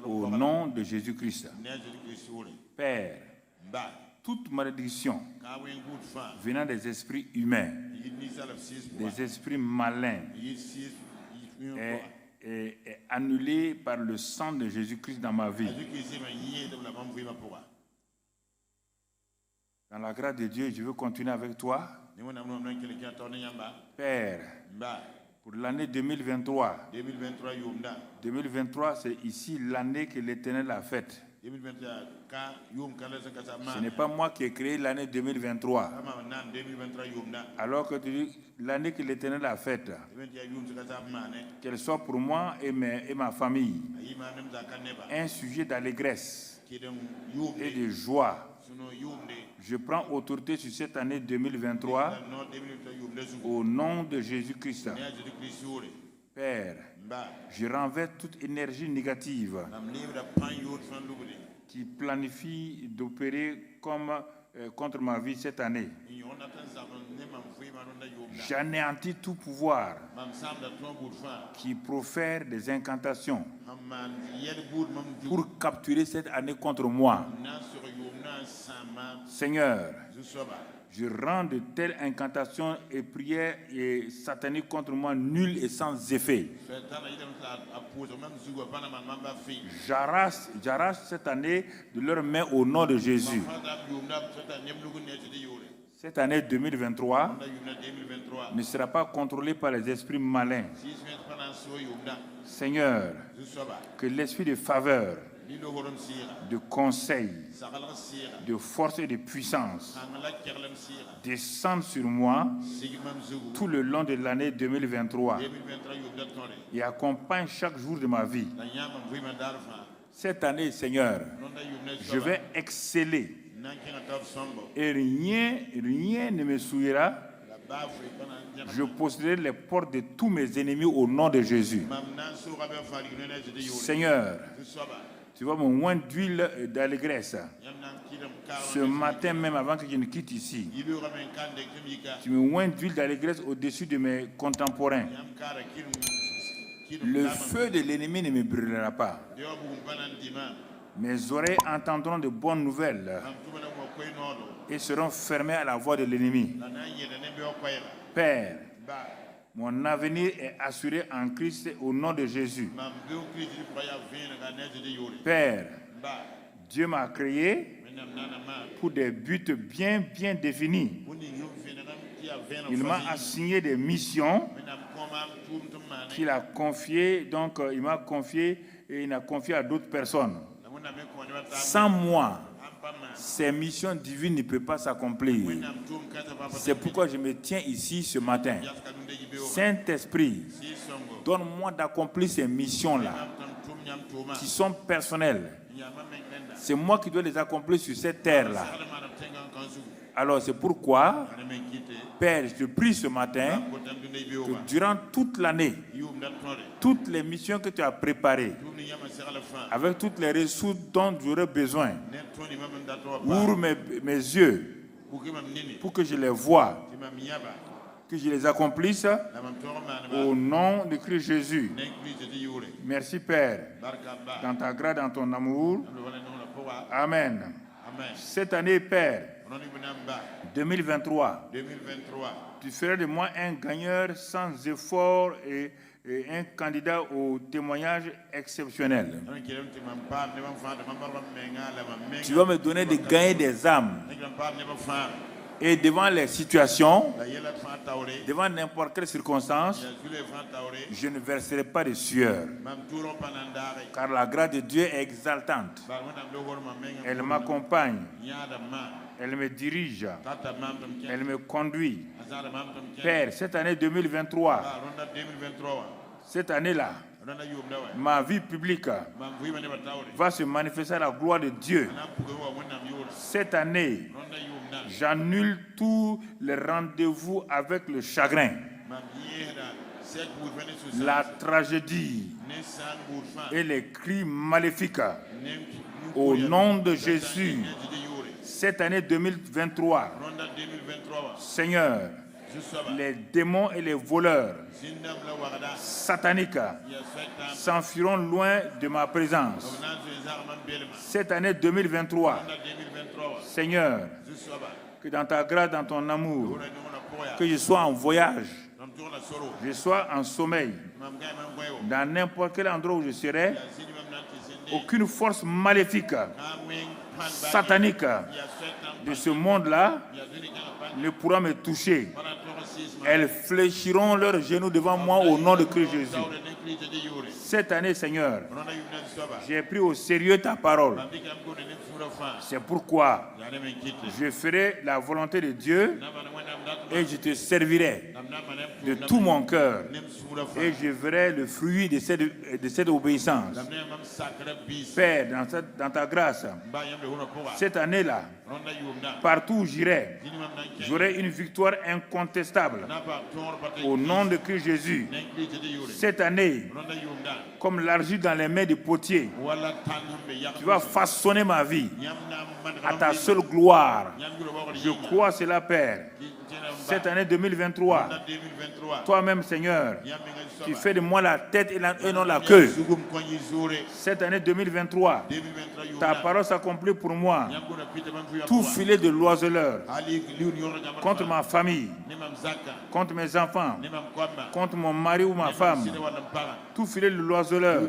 au nom de Jésus-Christ. Père, toute malédiction venant des esprits humains, des esprits malins, est annulée par le sang de Jésus-Christ dans ma vie. Dans la grâce de Dieu, je veux continuer avec toi. Père, pour l'année 2023, 2023, c'est ici l'année que l'Éternel a faite. Ce n'est pas moi qui ai créé l'année 2023. Alors que tu dis l'année que l'Éternel a faite, qu'elle soit pour moi et ma famille un sujet d'allégresse et de joie. Je prends autorité sur cette année 2023 au nom de Jésus-Christ. Père, je renverse toute énergie négative qui planifie d'opérer contre ma vie cette année. J'anéantis tout pouvoir qui profère des incantations pour capturer cette année contre moi. Seigneur, je rends de telles incantations et prières et sataniques contre moi nulles et sans effet. J'arrache cette année de leurs mains au nom de Jésus. Cette année 2023 ne sera pas contrôlée par les esprits malins. Seigneur, que l'esprit de faveur, de conseil, de force et de puissance descende sur moi tout le long de l'année 2023 et accompagne chaque jour de ma vie. Cette année, Seigneur, je vais exceller et rien ne me souillera. Je posséderai les portes de tous mes ennemis au nom de Jésus. Seigneur, tu vas me oindre d'huile d'allégresse. Ce matin même, avant que je ne quitte ici, tu me oindres d'huile d'allégresse au-dessus de mes contemporains. Le feu de l'ennemi ne me brûlera pas. Mes oreilles entendront de bonnes nouvelles et seront fermées à la voix de l'ennemi. Père, mon avenir est assuré en Christ au nom de Jésus. Père, Dieu m'a créé pour des buts bien définis. Il m'a assigné des missions qu'il a confiées, donc il m'a confié et il a confié à d'autres personnes. Sans moi, ces missions divines ne peuvent pas s'accomplir. C'est pourquoi je me tiens ici ce matin. Saint-Esprit, donne-moi d'accomplir ces missions-là, qui sont personnelles. C'est moi qui dois les accomplir sur cette terre-là. Alors c'est pourquoi, Père, je te prie ce matin que durant toute l'année, toutes les missions que tu as préparées, avec toutes les ressources dont j'aurai besoin, ouvre mes yeux pour que je les voie, que je les accomplisse au nom de Christ Jésus. Merci Père, dans ta grâce, dans ton amour. Amen. Cette année, Père, 2023, tu feras de moi un gagneur sans effort et un candidat au témoignage exceptionnel. Tu vas me donner de gagner des âmes. Et devant les situations, devant n'importe quelle circonstance, je ne verserai pas de sueur. Car la grâce de Dieu est exaltante. Elle m'accompagne. Elle me dirige. Elle me conduit. Père, cette année 2023, cette année-là, ma vie publique va se manifester à la gloire de Dieu. Cette année, j'annule tous les rendez-vous avec le chagrin, la tragédie et les cris maléfiques. Au nom de Jésus, cette année 2023, Seigneur, les démons et les voleurs sataniques s'enfuiront loin de ma présence. Cette année 2023, Seigneur, que dans ta grâce, dans ton amour, que je sois en voyage, je sois en sommeil, dans n'importe quel endroit où je serai, aucune force maléfique, satanique de ce monde-là ne pourra me toucher. Elles fléchiront leurs genoux devant moi au nom de Christ Jésus. Cette année, Seigneur, j'ai pris au sérieux ta parole. C'est pourquoi je ferai la volonté de Dieu et je te servirai de tout mon cœur et je verrai le fruit de cette obéissance. Père, dans ta grâce, cette année-là, partout où j'irai, j'aurai une victoire incontestable au nom de Christ Jésus. Cette année, comme l'argile dans les mains du potier, tu vas façonner ma vie à ta seule gloire. Je crois cela, Père. Cette année 2023, toi-même, Seigneur, tu fais de moi la tête et non la queue. Cette année 2023, ta parole s'accomplit pour moi. Tout filet de l'oiseleur contre ma famille, contre mes enfants, contre mon mari ou ma femme, tout filet de l'oiseleur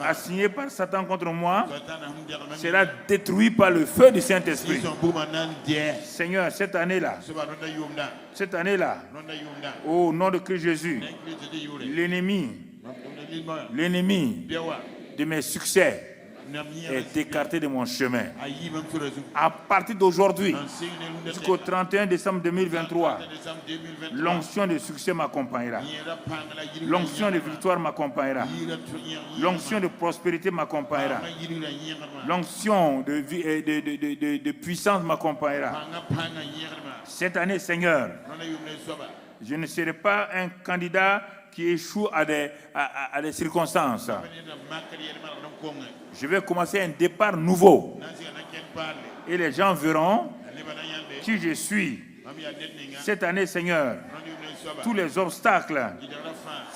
assigné par Satan contre moi sera détruit par le feu du Saint-Esprit. Seigneur, cette année-là, au nom de Christ Jésus, l'ennemi de mes succès est écarté de mon chemin. À partir d'aujourd'hui, jusqu'au 31 décembre 2023, l'onction de succès m'accompagnera. L'onction de victoire m'accompagnera. L'onction de prospérité m'accompagnera. L'onction de puissance m'accompagnera. Cette année, Seigneur, je ne serai pas un candidat qui échoue à des circonstances. Je vais commencer un départ nouveau. Et les gens verront qui je suis. Cette année, Seigneur, tous les obstacles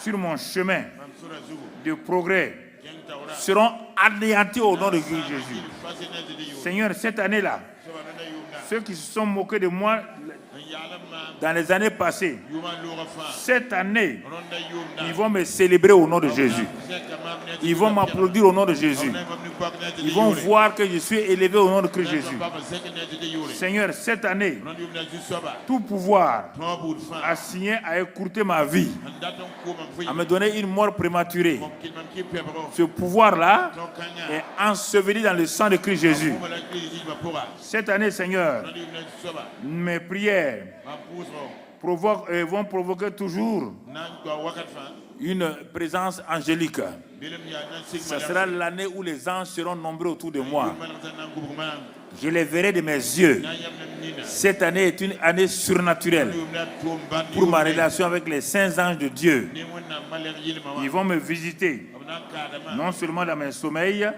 sur mon chemin de progrès seront anéantis au nom de Jésus. Seigneur, cette année-là, ceux qui se sont moqués de moi dans les années passées, cette année, ils vont me célébrer au nom de Jésus. Ils vont m'applaudir au nom de Jésus. Ils vont voir que je suis élevé au nom de Christ Jésus. Seigneur, cette année, tout pouvoir assigné à écourter ma vie, à me donner une mort prématurée, ce pouvoir-là est enseveli dans le sang de Christ Jésus. Cette année, Seigneur, mes prières vont provoquer toujours une présence angélique. Ce sera l'année où les anges seront nombreux autour de moi. Je les verrai de mes yeux. Cette année est une année surnaturelle pour ma relation avec les saints anges de Dieu. Ils vont me visiter, non seulement dans mes sommeils,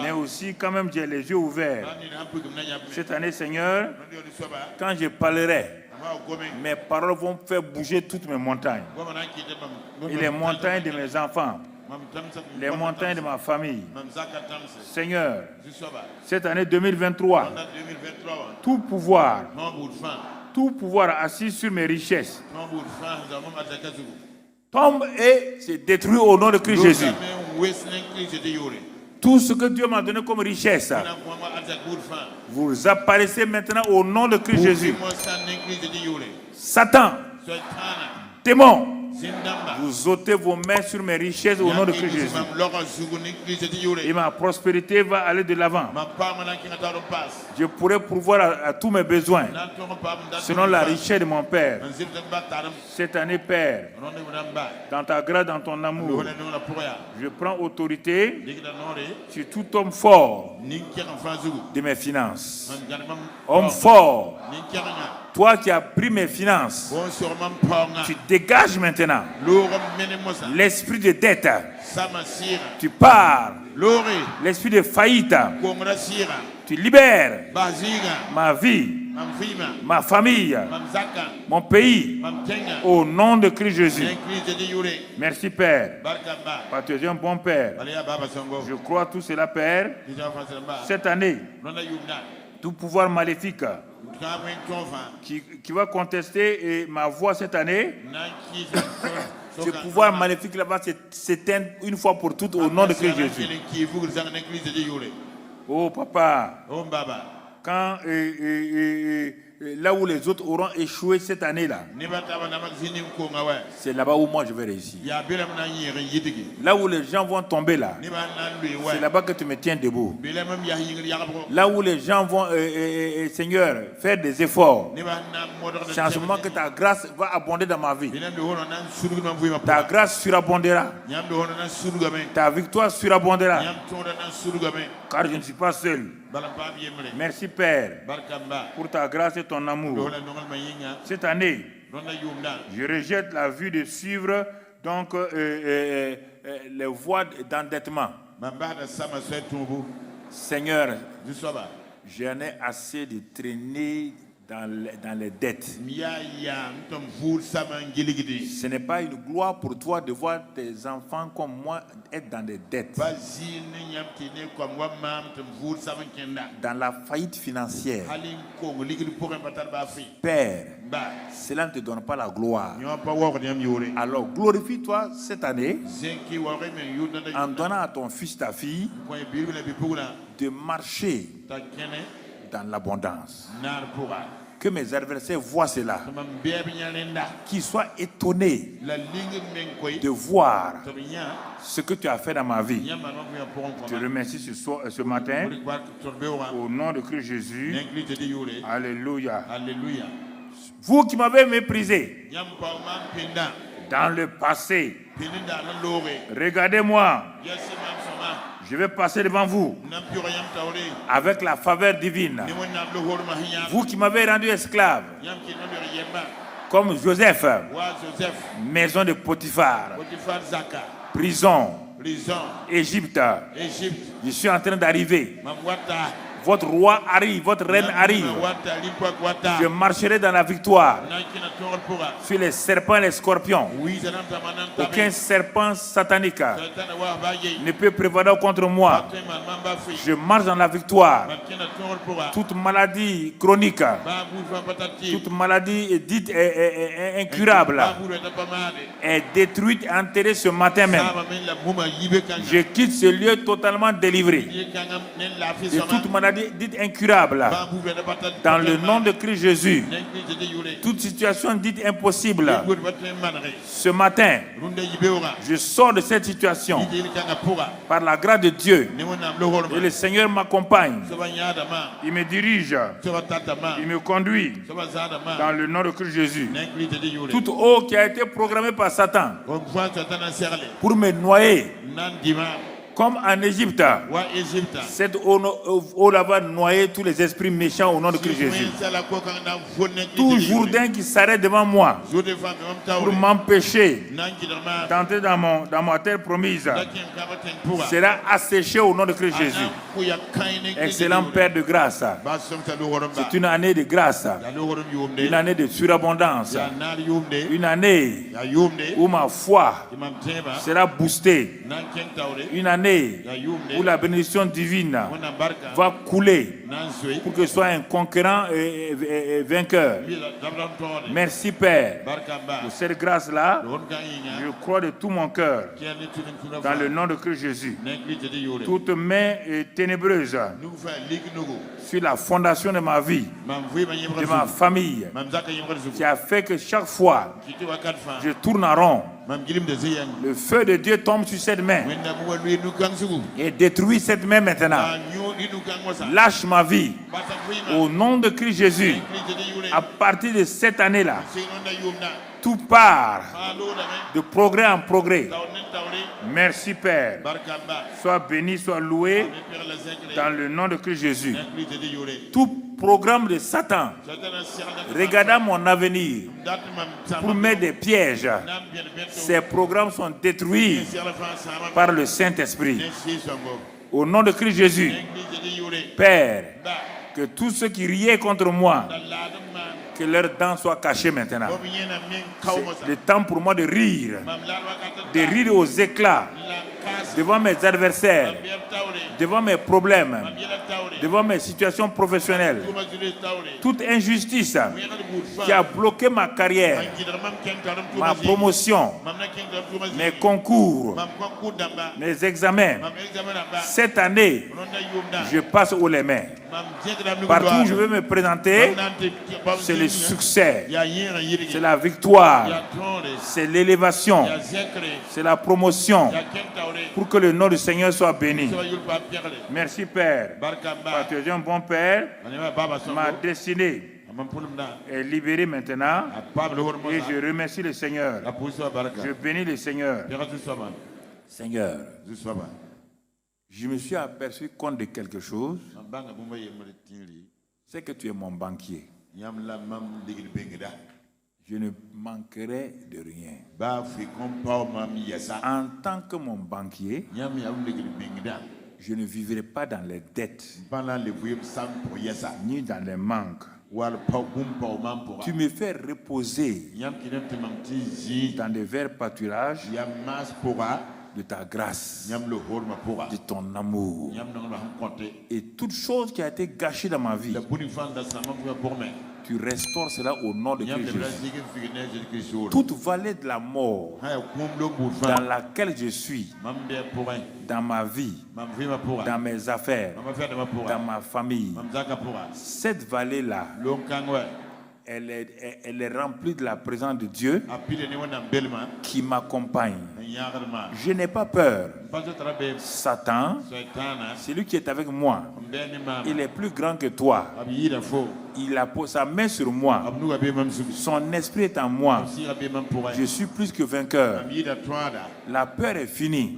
mais aussi quand même j'ai les yeux ouverts. Cette année, Seigneur, quand je parlerai, mes paroles vont faire bouger toutes mes montagnes. Et les montagnes de mes enfants, les montagnes de ma famille. Seigneur, cette année 2023, tout pouvoir assis sur mes richesses tombe et se détruit au nom de Christ Jésus. Tout ce que Dieu m'a donné comme richesse, vous apparaissez maintenant au nom de Christ Jésus. Satan, démon, vous ôtez vos mains sur mes richesses au nom de Christ Jésus. Et ma prospérité va aller de l'avant. Je pourrai pourvoir à tous mes besoins selon la richesse de mon Père. Cette année, Père, dans ta grâce, dans ton amour, je prends autorité sur tout homme fort de mes finances. Homme fort, toi qui as pris mes finances, tu dégages maintenant l'esprit de dette. Tu pars. L'esprit de faillite. Tu libères ma vie ma famille, mon pays, au nom de Christ Jésus. Merci Père, parce que tu es un bon Père. Je crois tout cela, Père. Cette année, tout pouvoir maléfique qui va contester ma voix cette année, ce pouvoir maléfique là-bas s'éteint une fois pour toutes au nom de Christ Jésus. Oh papa, quand là où les autres auront échoué cette année-là, c'est là-bas où moi je vais réussir. Là où les gens vont tomber là, c'est là-bas que tu me tiens debout. Là où les gens vont, Seigneur, faire des efforts, c'est en ce moment que ta grâce va abonder dans ma vie. Ta grâce surabondera. Ta victoire surabondera. Car je ne suis pas seul. Merci Père pour ta grâce et ton amour. Cette année, je rejette la vue de suivre donc les voies d'endettement. Seigneur, j'en ai assez de traîner dans les dettes. Ce n'est pas une gloire pour toi de voir tes enfants comme moi être dans des dettes. Dans la faillite financière. Père, cela ne te donne pas la gloire. Alors glorifie-toi cette année en donnant à ton fils, ta fille, de marcher dans l'abondance. Que mes adversaires voient cela, qu'ils soient étonnés de voir ce que tu as fait dans ma vie. Je te remercie ce matin au nom de Christ Jésus. Alléluia. Vous qui m'avez méprisé dans le passé, regardez-moi. Je vais passer devant vous avec la faveur divine. Vous qui m'avez rendu esclave, comme Joseph, maison de Potiphar, prison, Égypte. Je suis en train d'arriver. Votre roi arrive, votre reine arrive. Je marcherai dans la victoire sur les serpents et les scorpions. Aucun serpent satanique ne peut prévaloir contre moi. Je marche dans la victoire. Toute maladie chronique, toute maladie dite incurable est détruite et enterrée ce matin même. Je quitte ce lieu totalement délivré de toute maladie dite incurable. Dans le nom de Christ Jésus, toute situation dite impossible, ce matin, je sors de cette situation par la grâce de Dieu. Et le Seigneur m'accompagne. Il me dirige. Il me conduit. Dans le nom de Christ Jésus. Toute eau qui a été programmée par Satan pour me noyer, comme en Égypte, cette eau-là va noyer tous les esprits méchants au nom de Christ Jésus. Tout Jourdain qui s'arrête devant moi pour m'empêcher d'entrer dans ma terre promise sera asséché au nom de Christ Jésus. Excellent Père de grâce. C'est une année de grâce, une année de surabondance, une année où ma foi sera boostée, une année où la bénédiction divine va couler pour que je sois un conquérant et vainqueur. Merci Père pour cette grâce-là. Je crois de tout mon cœur dans le nom de Christ Jésus. Toute main ténébreuse sur la fondation de ma vie, de ma famille, qui a fait que chaque fois je tourne en rond, le feu de Dieu tombe sur cette main et détruit cette main maintenant. Lâche ma vie au nom de Christ Jésus. À partir de cette année-là, tout part de progrès en progrès. Merci Père. Sois béni, sois loué dans le nom de Christ Jésus. Tout programme de Satan regardant mon avenir pour mettre des pièges, ces programmes sont détruits par le Saint-Esprit. Au nom de Christ Jésus, Père, Que tous ceux qui riaient contre moi, que leurs dents soient cachées maintenant. C'est le temps pour moi de rire aux éclats devant mes adversaires, devant mes problèmes, devant mes situations professionnelles. Toute injustice qui a bloqué ma carrière, ma promotion, mes concours, mes examens. Cette année, je passe haut les mains. Partout où je veux me présenter, c'est le succès, c'est la victoire, c'est l'élévation, c'est la promotion, pour que le nom du Seigneur soit béni. Merci Père, parce que tu es un bon Père. Ma destinée est libérée maintenant et je remercie le Seigneur. Je bénis le Seigneur. Seigneur, je me suis aperçu compte de quelque chose, c'est que tu es mon banquier. Je ne manquerai de rien. En tant que mon banquier, je ne vivrai pas dans les dettes, ni dans les manques. Tu me fais reposer dans des verts pâturages de ta grâce, de ton amour. Et toute chose qui a été gâchée dans ma vie, tu restaures cela au nom de Christ Jésus. Toute vallée de la mort dans laquelle je suis, dans ma vie, dans mes affaires, dans ma famille, cette vallée-là, elle est remplie de la présence de Dieu qui m'accompagne. Je n'ai pas peur. Satan, c'est lui qui est avec moi. Il est plus grand que toi. Il a posé sa main sur moi. Son esprit est en moi. Je suis plus que vainqueur. La peur est finie.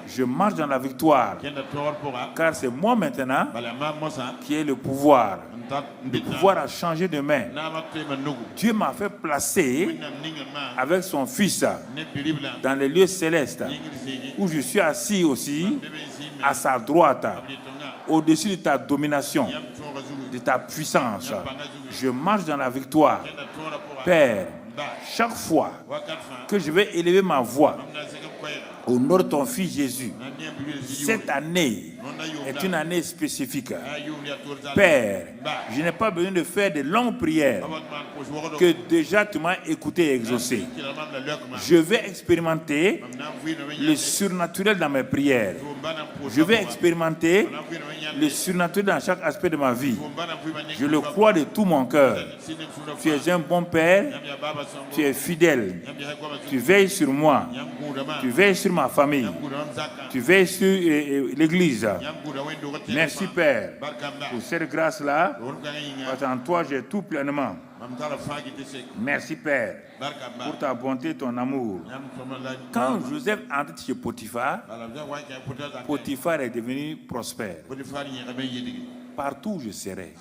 Je marche dans la victoire. Car c'est moi maintenant qui ai le pouvoir. Le pouvoir a changé de main. Dieu m'a fait placer avec son Fils dans les lieux célestes où je suis assis aussi à sa droite, au-dessus de ta domination, de ta puissance. Je marche dans la victoire. Père, chaque fois que je vais élever ma voix au nom de ton Fils Jésus, cette année est une année spécifique. Père, je n'ai pas besoin de faire de longues prières que déjà tu m'as écouté et exaucé. Je vais expérimenter le surnaturel dans mes prières. Je vais expérimenter le surnaturel dans chaque aspect de ma vie. Je le crois de tout mon cœur. Tu es un bon Père, tu es fidèle, tu veilles sur moi, tu veilles sur ma famille, tu veilles sur l'Église. Merci Père pour cette grâce-là, parce qu'en toi j'ai tout pleinement. Merci Père pour ta bonté et ton amour. Quand Joseph entre chez Potiphar, Potiphar est devenu prospère. Partout où je serai,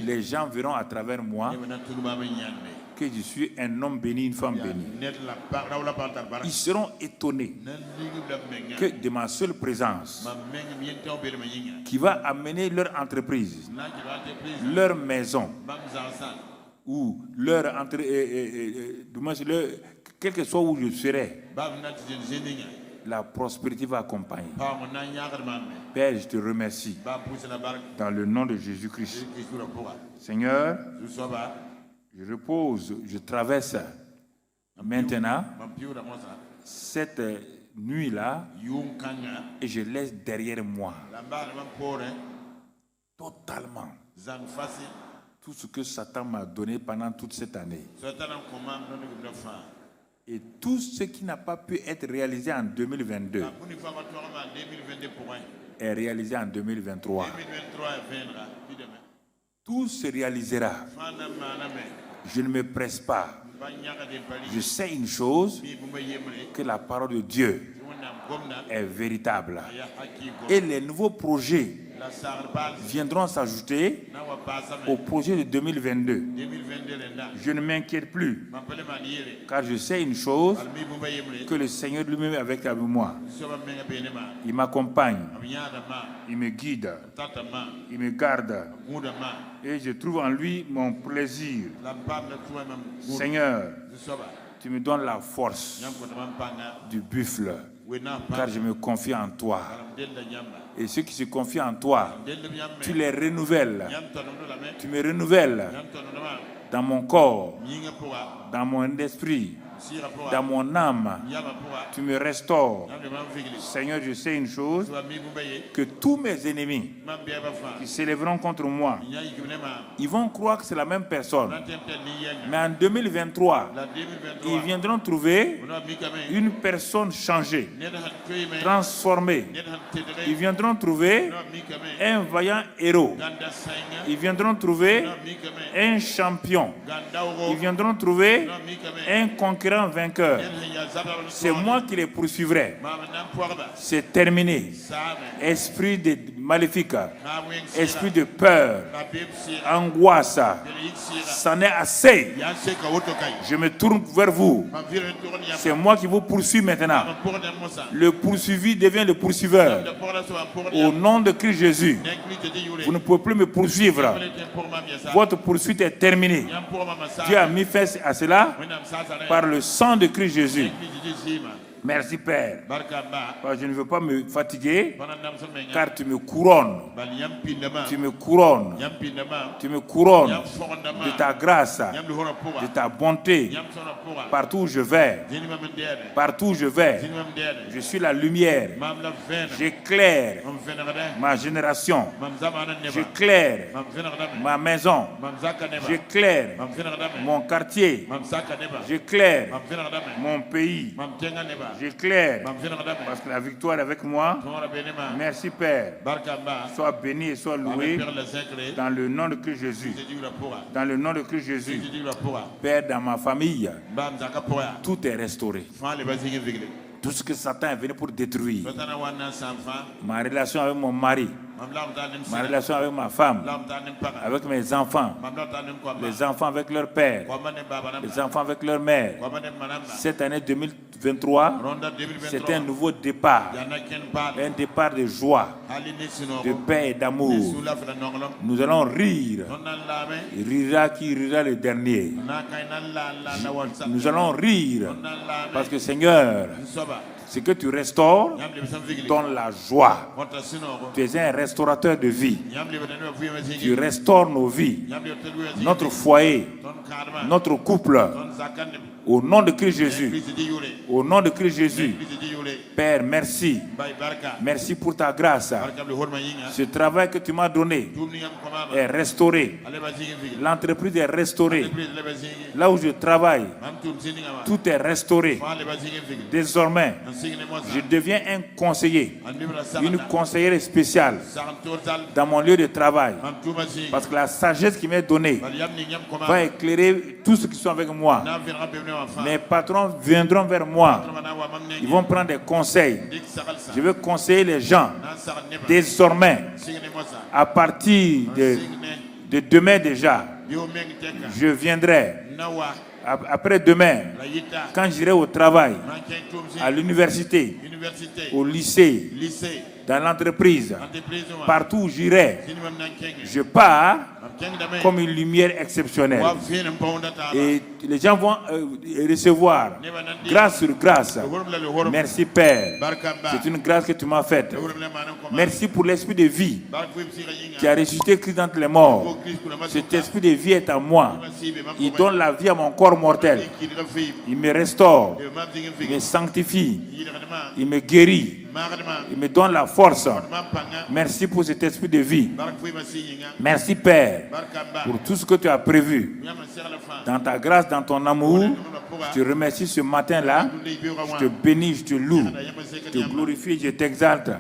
les gens verront à travers moi que je suis un homme béni, une femme bénie. Ils seront étonnés que de ma seule présence, qui va amener leur entreprise, leur maison, ou leur quel que soit où je serai, la prospérité va accompagner. Père, je te remercie dans le nom de Jésus-Christ. Seigneur, je repose, je traverse maintenant cette nuit-là et je laisse derrière moi totalement tout ce que Satan m'a donné pendant toute cette année. Et tout ce qui n'a pas pu être réalisé en 2022 est réalisé en 2023. Tout se réalisera. Je ne me presse pas. Je sais une chose, que la parole de Dieu est véritable. Et les nouveaux projets viendront s'ajouter au projet de 2022. Je ne m'inquiète plus, car je sais une chose, que le Seigneur lui-même est avec moi. Il m'accompagne, il me guide, il me garde, et je trouve en lui mon plaisir. Seigneur, tu me donnes la force du buffle, car je me confie en toi. Et ceux qui se confient en toi, tu les renouvelles. Tu me renouvelles dans mon corps, dans mon esprit, dans mon âme. Tu me restaures. Seigneur, je sais une chose, que tous mes ennemis qui s'élèveront contre moi, ils vont croire que c'est la même personne. Mais en 2023, ils viendront trouver une personne changée, transformée. Ils viendront trouver un vaillant héros. Ils viendront trouver un champion. Ils viendront trouver un conquérant vainqueur. C'est moi qui les poursuivrai. C'est terminé. Esprit de maléfique, esprit de peur, angoisse, c'en est assez. Je me tourne vers vous. C'est moi qui vous poursuis maintenant. Le poursuivi devient le poursuiveur. Au nom de Christ Jésus, vous ne pouvez plus me poursuivre. Votre poursuite est terminée. Dieu a mis fin à cela par le sang de Christ Jésus. Merci Père. Je ne veux pas me fatiguer, car tu me couronnes. Tu me couronnes. Tu me couronnes de ta grâce, de ta bonté. Partout où je vais, partout où je vais, je suis la lumière. J'éclaire ma génération. J'éclaire ma maison. J'éclaire mon quartier. J'éclaire mon pays. J'éclaire parce que la victoire est avec moi. Merci Père. Sois béni et sois loué dans le nom de Christ Jésus. Dans le nom de Christ Jésus. Père, dans ma famille, tout est restauré. Tout ce que Satan est venu pour détruire. Ma relation avec mon mari, ma relation avec ma femme, avec mes enfants, les enfants avec leur père, les enfants avec leur mère. Cette année 2023, c'est un nouveau départ, un départ de joie, de paix et d'amour. Nous allons rire. Il rira qui rira le dernier. Nous allons rire parce que Seigneur, ce que tu restaures donne la joie. Tu es un restaurateur de vie. Tu restaures nos vies, notre foyer, notre couple. Au nom de Christ Jésus. Au nom de Christ Jésus. Père, merci. Merci pour ta grâce. Ce travail que tu m'as donné est restauré. L'entreprise est restaurée. Là où je travaille, tout est restauré. Désormais, je deviens un conseiller, une conseillère spéciale dans mon lieu de travail. Parce que la sagesse qui m'est donnée va éclairer tous ceux qui sont avec moi. Mes patrons viendront vers moi. Ils vont prendre des conseils. Je vais conseiller les gens. Désormais, à partir de demain déjà, je viendrai. Après demain, quand j'irai au travail, à l'université, au lycée, dans l'entreprise, partout où j'irai, je pars comme une lumière exceptionnelle. Et les gens vont recevoir grâce sur grâce. Merci Père. C'est une grâce que tu m'as faite. Merci pour l'esprit de vie qui a ressuscité Christ d'entre les morts. Cet esprit de vie est à moi. Il donne la vie à mon corps mortel. Il me restaure. Il me sanctifie. Il me guérit. Il me donne la force. Merci pour cet esprit de vie. Merci Père pour tout ce que tu as prévu. Dans ta grâce, dans ton amour, je te remercie ce matin-là. Je te bénis, je te loue. Je te glorifie, je t'exalte.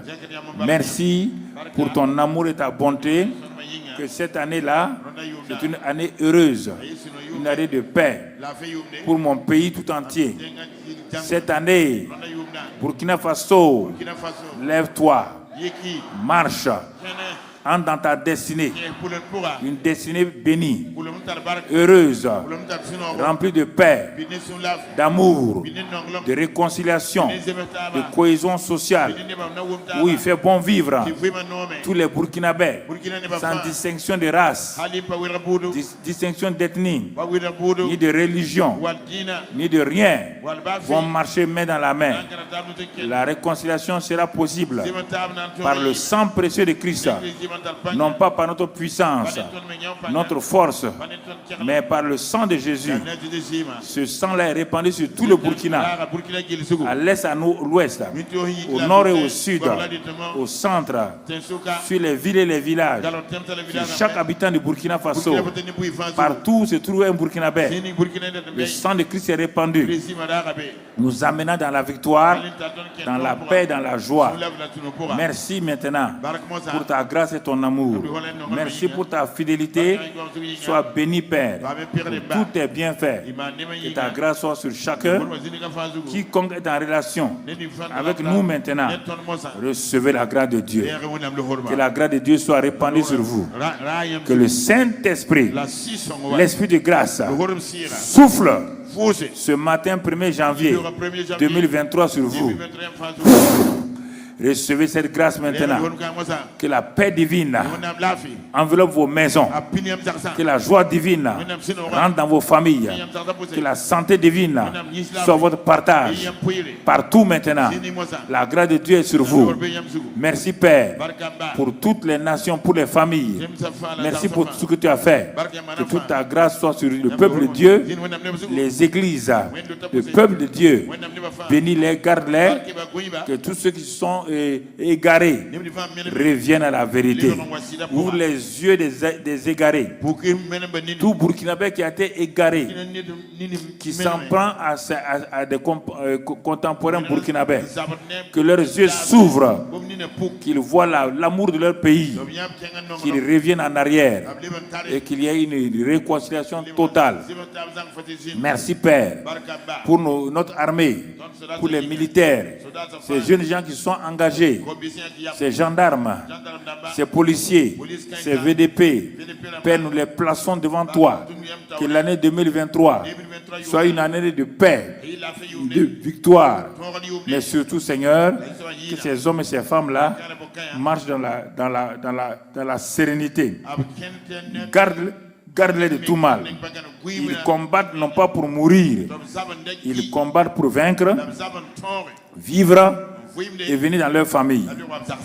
Merci pour ton amour et ta bonté. Que cette année-là, c'est une année heureuse. Une année de paix pour mon pays tout entier. Cette année, Burkina Faso, lève-toi, marche, Entre dans ta destinée. Une destinée bénie, heureuse, remplie de paix, d'amour, de réconciliation, de cohésion sociale, où il fait bon vivre tous les Burkinabés, sans distinction de race, distinction d'ethnie, ni de religion, ni de rien, vont marcher main dans la main. La réconciliation sera possible par le sang précieux de Christ, non pas par notre puissance, notre force, mais par le sang de Jésus. Ce sang-là est répandu sur tout le Burkina, à l'est, à l'ouest, au nord et au sud, au centre, sur les villes et les villages, sur chaque habitant du Burkina Faso. Partout où se trouve un Burkinabé, le sang de Christ est répandu, nous amenant dans la victoire, dans la paix, dans la joie. Merci maintenant pour ta grâce et ton amour. Merci pour ta fidélité. Sois béni, Père, pour tous tes bienfaits. Que ta grâce soit sur chacun. Quiconque est en relation avec nous maintenant, recevez la grâce de Dieu. Que la grâce de Dieu soit répandue sur vous. Que le Saint-Esprit, l'Esprit de grâce, souffle ce matin 1er janvier 2023 sur vous. Recevez cette grâce maintenant. Que la paix divine enveloppe vos maisons. Que la joie divine rentre dans vos familles. Que la santé divine soit votre partage. Partout maintenant. La grâce de Dieu est sur vous. Merci Père pour toutes les nations, pour les familles. Merci pour tout ce que tu as fait. Que toute ta grâce soit sur le peuple de Dieu, les églises, le peuple de Dieu. Bénis-les, garde-les. Que tous ceux qui sont égarés reviennent à la vérité. Ouvre les yeux des égarés. Tout Burkinabé qui a été égaré, qui s'en prend à des contemporains burkinabés, que leurs yeux s'ouvrent, qu'ils voient l'amour de leur pays, qu'ils reviennent en arrière et qu'il y ait une réconciliation totale. Merci Père pour notre armée, pour les militaires, ces jeunes gens qui sont engagés, ces gendarmes, ces policiers, ces VDP. Père, nous les plaçons devant toi. Que l'année 2023 soit une année de paix, de victoire. Mais surtout, Seigneur, que ces hommes et ces femmes-là marchent dans la sérénité. Garde-les de tout mal. Ils combattent non pas pour mourir, ils combattent pour vaincre, vivre et venir dans leur famille.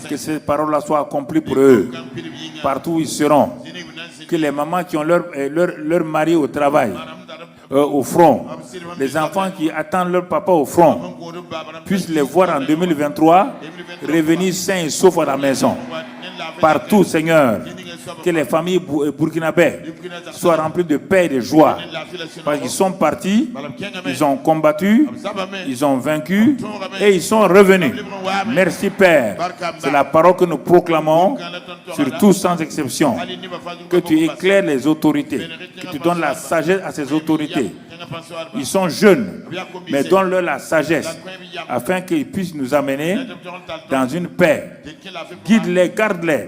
Que ces paroles-là soient accomplies pour eux, partout où ils seront. Que les mamans qui ont leur mari au travail, au front, les enfants qui attendent leur papa au front, puissent les voir en 2023 revenir sains et saufs à la maison. Partout, Seigneur, que les familles burkinabées soient remplies de paix et de joie. Parce qu'ils sont partis, ils ont combattu, ils ont vaincu et ils sont revenus. Merci Père. C'est la parole que nous proclamons sur tous sans exception. Que tu éclaires les autorités, que tu donnes la sagesse à ces autorités. Ils sont jeunes, mais donne-leur la sagesse afin qu'ils puissent nous amener dans une paix. Guide-les, garde-les,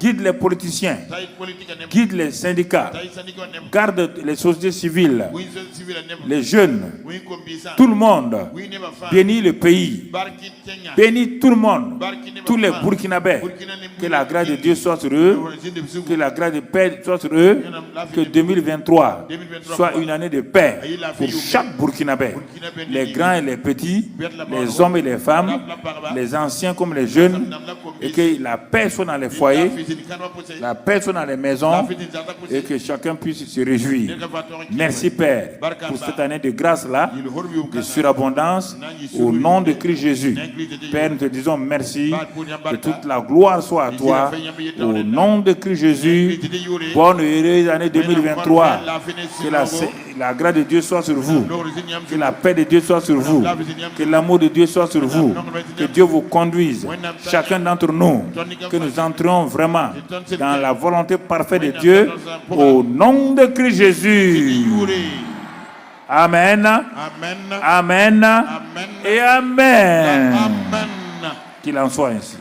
guide les politiciens, guide les syndicats, garde les sociétés civiles, les jeunes, tout le monde. Bénis le pays, bénis tout le monde, tous les Burkinabés. Que la grâce de Dieu soit sur eux, que la grâce de paix soit sur eux, que 2023 soit une année de paix pour chaque Burkinabé, les grands et les petits, les hommes et les femmes, les anciens comme les jeunes, et que la paix soit dans les foyers, la paix soit dans les maisons, et que chacun puisse se réjouir. Merci Père pour cette année de grâce-là, de surabondance, au nom de Christ Jésus. Père, nous te disons merci, que toute la gloire soit à toi, au nom de Christ Jésus. Bonne et heureuse année 2023. Que la grâce de Dieu soit sur vous, que la paix de Dieu soit sur vous, que l'amour de Dieu soit sur vous, que Dieu vous conduise, chacun d'entre nous, que nous entrions vraiment dans la volonté parfaite de Dieu, au nom de Christ Jésus. Amen. Amen. Et Amen. Qu'il en soit ainsi.